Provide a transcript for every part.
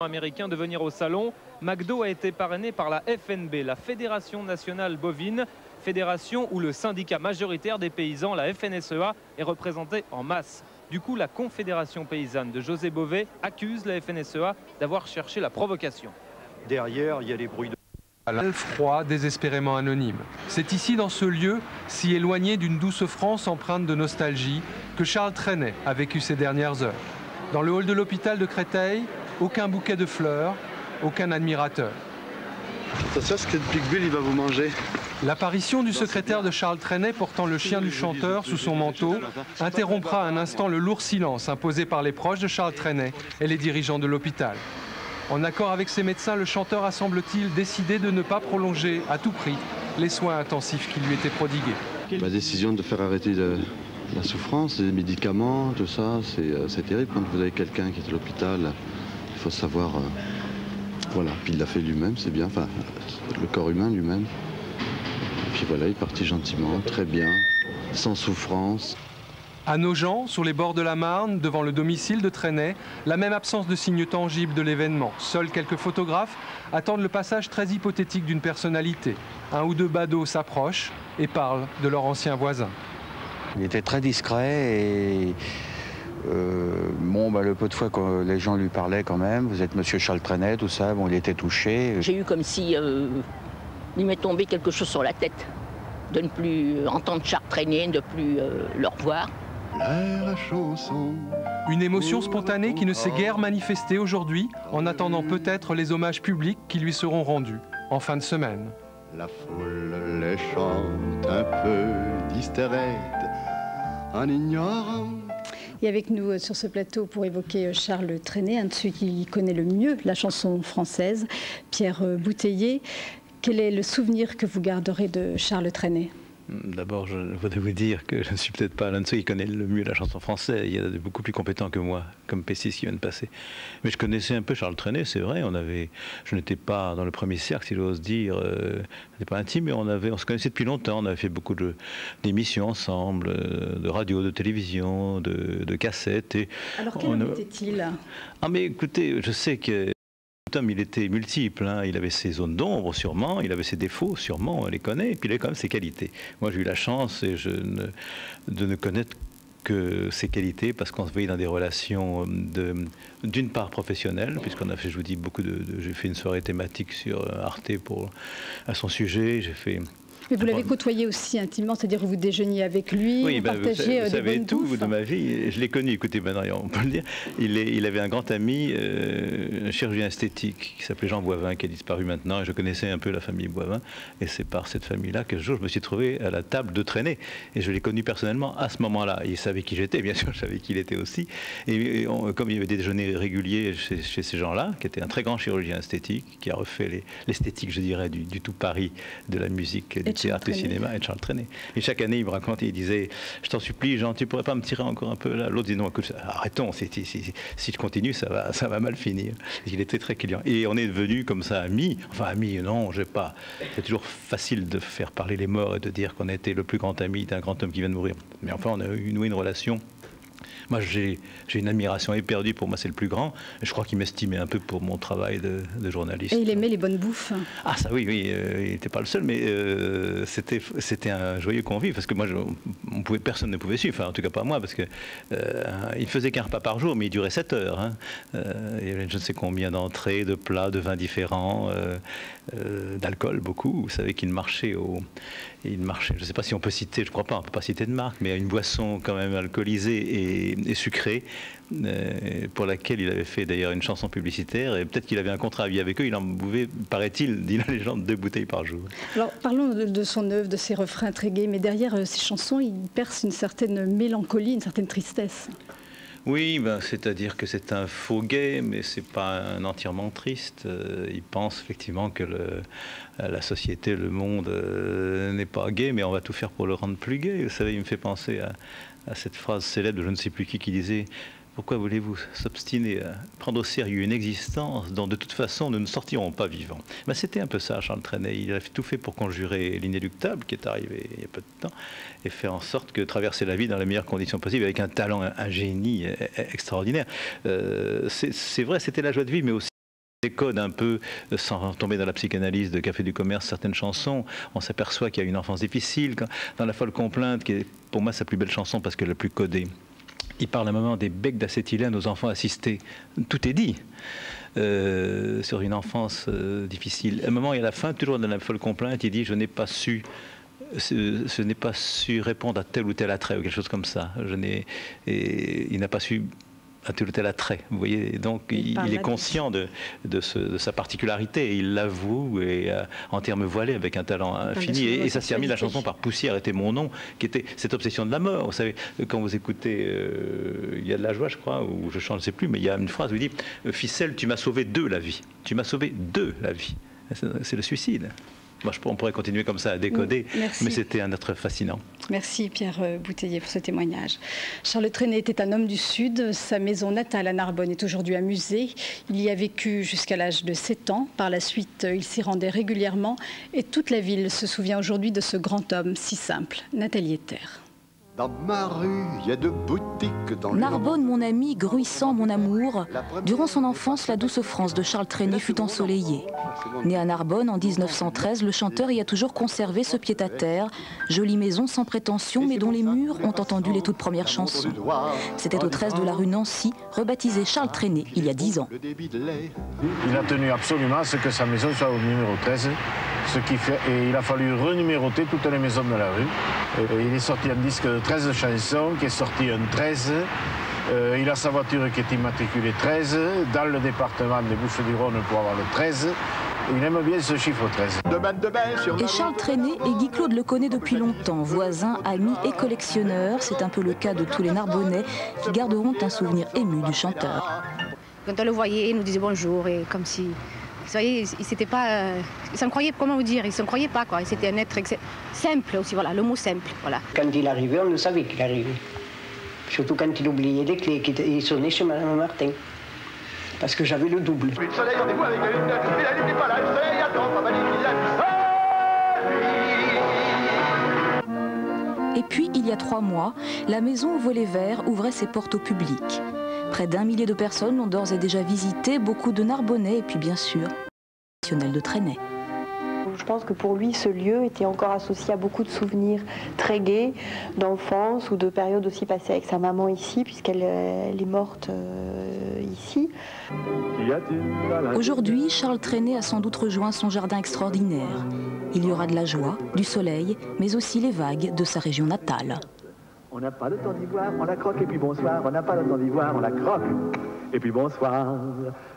américain de venir au salon. McDo a été parrainé par la FNB, la Fédération nationale bovine, fédération où le syndicat majoritaire des paysans, la FNSEA, est représenté en masse. Du coup, la Confédération paysanne de José Bové accuse la FNSEA d'avoir cherché la provocation. Derrière, il y a les bruits de... Froid, désespérément anonyme. C'est ici, dans ce lieu, si éloigné d'une douce France empreinte de nostalgie, que Charles Trenet a vécu ces dernières heures. Dans le hall de l'hôpital de Créteil, aucun bouquet de fleurs, aucun admirateur. Attention, ce que Picbull, il va vous manger. L'apparition du secrétaire de Charles Trenet portant le chien du chanteur sous son manteau interrompra un instant le lourd silence imposé par les proches de Charles Trenet et les dirigeants de l'hôpital. En accord avec ses médecins, le chanteur a, semble-t-il, décidé de ne pas prolonger à tout prix les soins intensifs qui lui étaient prodigués. La décision de faire arrêter la souffrance, les médicaments, tout ça, c'est terrible. Quand vous avez quelqu'un qui est à l'hôpital, il faut savoir... voilà, puis il l'a fait lui-même, c'est bien, enfin, le corps humain lui-même. Et puis voilà, il est parti gentiment, très bien, sans souffrance. À Nogent, sur les bords de la Marne, devant le domicile de Trenet, la même absence de signes tangibles de l'événement. Seuls quelques photographes attendent le passage très hypothétique d'une personnalité. Un ou deux badauds s'approchent et parlent de leur ancien voisin. Il était très discret et le peu de fois que les gens lui parlaient quand même, vous êtes monsieur Charles Trenet, tout ça, bon, il était touché. J'ai eu comme si il m'est tombé quelque chose sur la tête, de ne plus entendre Charles Trenet, de ne plus le revoir. Une émotion spontanée qui ne s'est guère manifestée aujourd'hui, en attendant peut-être les hommages publics qui lui seront rendus en fin de semaine. La foule les chante un peu distraite, en ignorant. Et avec nous sur ce plateau pour évoquer Charles Trenet, un de ceux qui connaît le mieux la chanson française, Pierre Bouteiller. Quel est le souvenir que vous garderez de Charles Trenet ? D'abord, je voudrais vous dire que je ne suis peut-être pas l'un de ceux qui connaît le mieux la chanson française. Il y a beaucoup plus compétents que moi, comme Pessis qui vient de passer. Mais je connaissais un peu Charles Trenet, c'est vrai. Je n'étais pas dans le premier cercle, si j'ose dire. On n'était pas intime, mais on se connaissait depuis longtemps. On avait fait beaucoup d'émissions ensemble, de radio, de télévision, de cassettes. Alors, quel homme était-il ? Ah, mais écoutez, je sais que... Homme, il était multiple, hein. Il avait ses zones d'ombre sûrement, il avait ses défauts sûrement, on les connaît, et puis il avait quand même ses qualités. Moi j'ai eu la chance de ne connaître que ses qualités parce qu'on se voyait dans des relations d'une part professionnelles, puisqu'on a fait, je vous dis, j'ai fait une soirée thématique sur Arte à son sujet, j'ai fait... Mais vous l'avez côtoyé aussi intimement, c'est-à-dire que vous déjeuniez avec lui, oui, vous partagez vous savez tout bouffes. De ma vie. Je l'ai connu, écoutez, maintenant on peut le dire. Il avait un grand ami, un chirurgien esthétique, qui s'appelait Jean Boivin, qui a disparu maintenant. Et je connaissais un peu la famille Boivin. Et c'est par cette famille-là que ce jour, je me suis trouvé à la table de Trenet. Et je l'ai connu personnellement à ce moment-là. Il savait qui j'étais, bien sûr, je savais qui il était aussi. Et comme il y avait des déjeuners réguliers chez ces gens-là, qui était un très grand chirurgien esthétique, qui a refait l'esthétique, je dirais, du tout Paris, de la musique, du théâtre, du cinéma, et de Charles Trenet. Et chaque année, il me racontait, il disait, je t'en supplie, Jean, tu pourrais pas me tirer encore un peu là. L'autre dit, non, écoute, arrêtons, si je continue, ça va mal finir. Il était très client. Et on est devenus comme ça amis. Enfin, amis, non, j'ai pas. C'est toujours facile de faire parler les morts et de dire qu'on était le plus grand ami d'un grand homme qui vient de mourir. Mais enfin, on a noué une relation. Moi, j'ai une admiration éperdue. Pour moi, c'est le plus grand. Je crois qu'il m'estimait un peu pour mon travail de journaliste. Et il aimait les bonnes bouffes. Ah, ça oui, il n'était pas le seul, mais c'était un joyeux convive, parce que moi, personne ne pouvait suivre, enfin, en tout cas pas moi, parce que il faisait qu'un repas par jour, mais il durait 7 heures. Hein. Il y avait je ne sais combien d'entrées, de plats, de vins différents, d'alcool, beaucoup. Vous savez qu'il marchait je ne sais pas si on peut citer, je crois pas, on ne peut pas citer de marque, mais une boisson quand même alcoolisée et sucrée, pour laquelle il avait fait d'ailleurs une chanson publicitaire, et peut-être qu'il avait un contrat à vie avec eux, il en buvait, paraît-il, dit la légende, 2 bouteilles par jour. Alors parlons de son œuvre, de ses refrains très gais, mais derrière ces chansons, il perce une certaine mélancolie, une certaine tristesse. Oui, c'est-à-dire que c'est un faux gay, mais c'est pas un entièrement triste. Il pense effectivement que la société, le monde n'est pas gay, mais on va tout faire pour le rendre plus gay. Vous savez, il me fait penser à cette phrase célèbre de je ne sais plus qui disait « Pourquoi voulez-vous s'obstiner à prendre au sérieux une existence dont de toute façon nous ne sortirons pas vivants ?» C'était un peu ça, Charles Trenet. Il a tout fait pour conjurer l'inéluctable qui est arrivé il y a peu de temps et faire en sorte que traverser la vie dans les meilleures conditions possibles avec un talent, un génie extraordinaire. C'est vrai, c'était la joie de vivre, mais aussi Décode un peu, sans tomber dans la psychanalyse de Café du Commerce, certaines chansons. On s'aperçoit qu'il y a une enfance difficile. Dans La folle complainte, qui est pour moi sa plus belle chanson parce qu'elle est la plus codée, il parle à un moment des becs d'acétylène aux enfants assistés. Tout est dit sur une enfance difficile. À un moment et à la fin, toujours dans La folle complainte, il dit « je n'ai pas su répondre à tel ou tel attrait » ou quelque chose comme ça. Il n'a pas su à tel ou tel attrait. Vous voyez, donc il est conscient de sa particularité, il l'avoue en termes voilés avec un talent infini. Et ça s'est termine la chanson par Poussière était mon nom, qui était cette obsession de la mort. Vous savez, quand vous écoutez Il y a de la joie, je crois, ou je chante, je ne sais plus, mais il y a une phrase où il dit « Ficelle, tu m'as sauvé de la vie. Tu m'as sauvé de la vie. » C'est le suicide. Moi, on pourrait continuer comme ça à décoder, mais c'était un être fascinant. Merci Pierre Bouteiller pour ce témoignage. Charles Trenet était un homme du Sud. Sa maison natale à Narbonne est aujourd'hui un musée. Il y a vécu jusqu'à l'âge de 7 ans. Par la suite, il s'y rendait régulièrement. Et toute la ville se souvient aujourd'hui de ce grand homme si simple, Nathalie Ether. Dans ma rue, il y a 2 boutiques dans Narbonne, mon ami, Gruissant, mon amour. Durant son enfance, la douce France de Charles Trenet fut ensoleillée. Né à Narbonne en 1913, le chanteur y a toujours conservé ce pied-à-terre. Jolie maison sans prétention, mais dont les murs ont entendu les toutes premières chansons. C'était au 13 de la rue Nancy, rebaptisé Charles Trenet il y a 10 ans. Il a tenu absolument à ce que sa maison soit au numéro 13, et il a fallu renuméroter toutes les maisons de la rue. Et il est sorti un disque de 13 chansons, qui est sorti un 13. Il a sa voiture qui est immatriculée 13, dans le département des Bouches-du-Rhône pour avoir le 13. Il aime bien ce chiffre 13. Et Charles Trenet, et Guy Claude le connaît depuis longtemps, voisin, ami et collectionneur. C'est un peu le cas de tous les Narbonnais qui garderont un souvenir ému du chanteur. Quand on le voyait, il nous disait bonjour, et comme si... Vous voyez, il s'était pas... il s'en croyait, comment vous dire, il s'en croyait pas, quoi. C'était un être simple aussi, voilà, le mot simple, voilà. Quand il arrivait, on le savait qu'il arrivait. Surtout quand il oubliait les clés, il sonnait chez Madame Martin. Parce que j'avais le double. Le soleil, rendez-vous avec la lune, mais la lune n'est pas là, le soleil attend, pas mal. Et puis, il y a 3 mois, la maison au volet vert ouvrait ses portes au public. Près d'1 millier de personnes l'ont d'ores et déjà visité, beaucoup de Narbonnais et puis bien sûr, le de Trenet. Je pense que pour lui, ce lieu était encore associé à beaucoup de souvenirs très gais d'enfance ou de périodes aussi passées avec sa maman ici, puisqu'elle est morte ici. Aujourd'hui, Charles Trenet a sans doute rejoint son jardin extraordinaire. Il y aura de la joie, du soleil, mais aussi les vagues de sa région natale. On n'a pas le temps d'y voir, on la croque et puis bonsoir. On n'a pas le temps d'y voir, on la croque et puis bonsoir.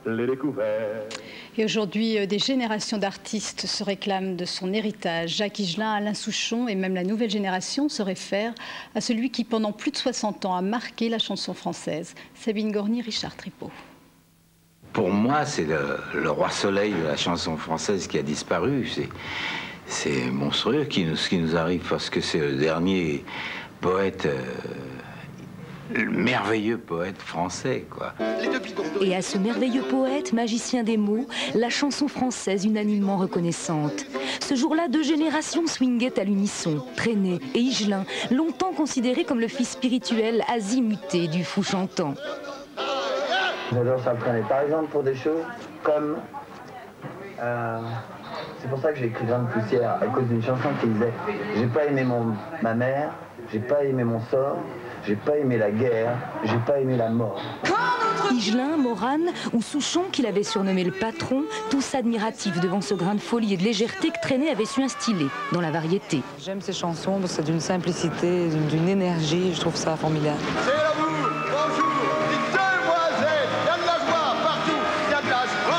Les découvertes. Et aujourd'hui, des générations d'artistes se réclament de son héritage. Jacques Higelin, Alain Souchon et même la nouvelle génération se réfèrent à celui qui, pendant plus de 60 ans, a marqué la chanson française. Sabine Gorny, Richard Tripot. Pour moi, c'est le roi soleil de la chanson française qui a disparu. C'est monstrueux ce qui nous arrive parce que c'est le dernier poète, le merveilleux poète français, quoi. Et à ce merveilleux poète, magicien des mots, la chanson française unanimement reconnaissante. Ce jour-là, 2 générations swinguaient à l'unisson. Trenet et Higelin, longtemps considérés comme le fils spirituel azimuté du fou chantant. J'adore Charles Trenet, par exemple pour des choses comme... c'est pour ça que j'ai écrit Grande Poussière, à cause d'une chanson qui disait « J'ai pas aimé ma mère, j'ai pas aimé mon sort, j'ai pas aimé la guerre, j'ai pas aimé la mort. » Higelin, Morane ou Souchon, qu'il avait surnommé le patron, tous admiratifs devant ce grain de folie et de légèreté que Trenet avait su instiller dans la variété. J'aime ces chansons parce que c'est d'une simplicité, d'une énergie, je trouve ça formidable. C'est à vous, bonjour, dites demoiselles, il y a de la joie partout, il y a de la joie.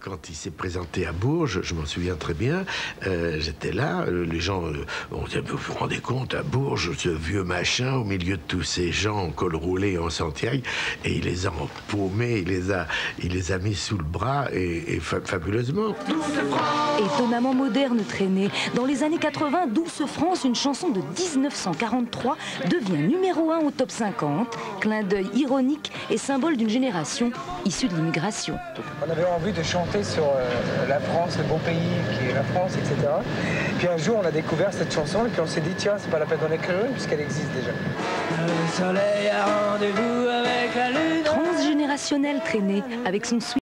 Quand il s'est présenté à Bourges, je m'en souviens très bien, j'étais là, les gens ont dit, vous vous rendez compte, à Bourges, ce vieux machin, au milieu de tous ces gens en col roulé, en Santiago, et il les a empaumés, il les a mis sous le bras, et fabuleusement. Étonnamment moderne, Trenet. Dans les années 80, Douce France, une chanson de 1943, devient numéro 1 au top 50, clin d'œil ironique et symbole d'une génération issue de l'immigration. On avait envie de chanter sur la France, le beau pays qui est la France, etc. Puis un jour, on a découvert cette chanson et puis on s'est dit, tiens, c'est pas la peine d'en écrire une puisqu'elle existe déjà. Le soleil a rendez-vous avec la lune. L'inspirationnel Trenet, avec son swing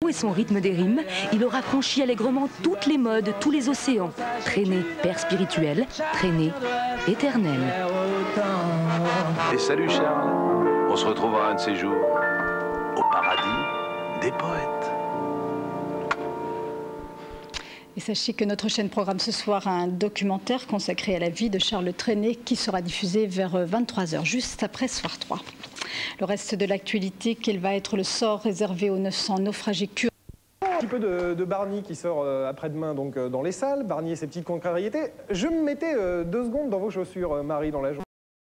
et son rythme des rimes, il aura franchi allègrement toutes les modes, tous les océans. Trenet, père spirituel, Trenet, éternel. Et salut Charles, on se retrouvera un de ces jours au paradis des poètes. Et sachez que notre chaîne programme ce soir un documentaire consacré à la vie de Charles Trenet qui sera diffusé vers 23h, juste après Soir 3. Le reste de l'actualité, quel va être le sort réservé aux 900 naufragés kurdes? Un petit peu de Barney qui sort après-demain donc dans les salles. Barney et ses petites contrariétés. Je me mettais 2 secondes dans vos chaussures, Marie, dans la journée.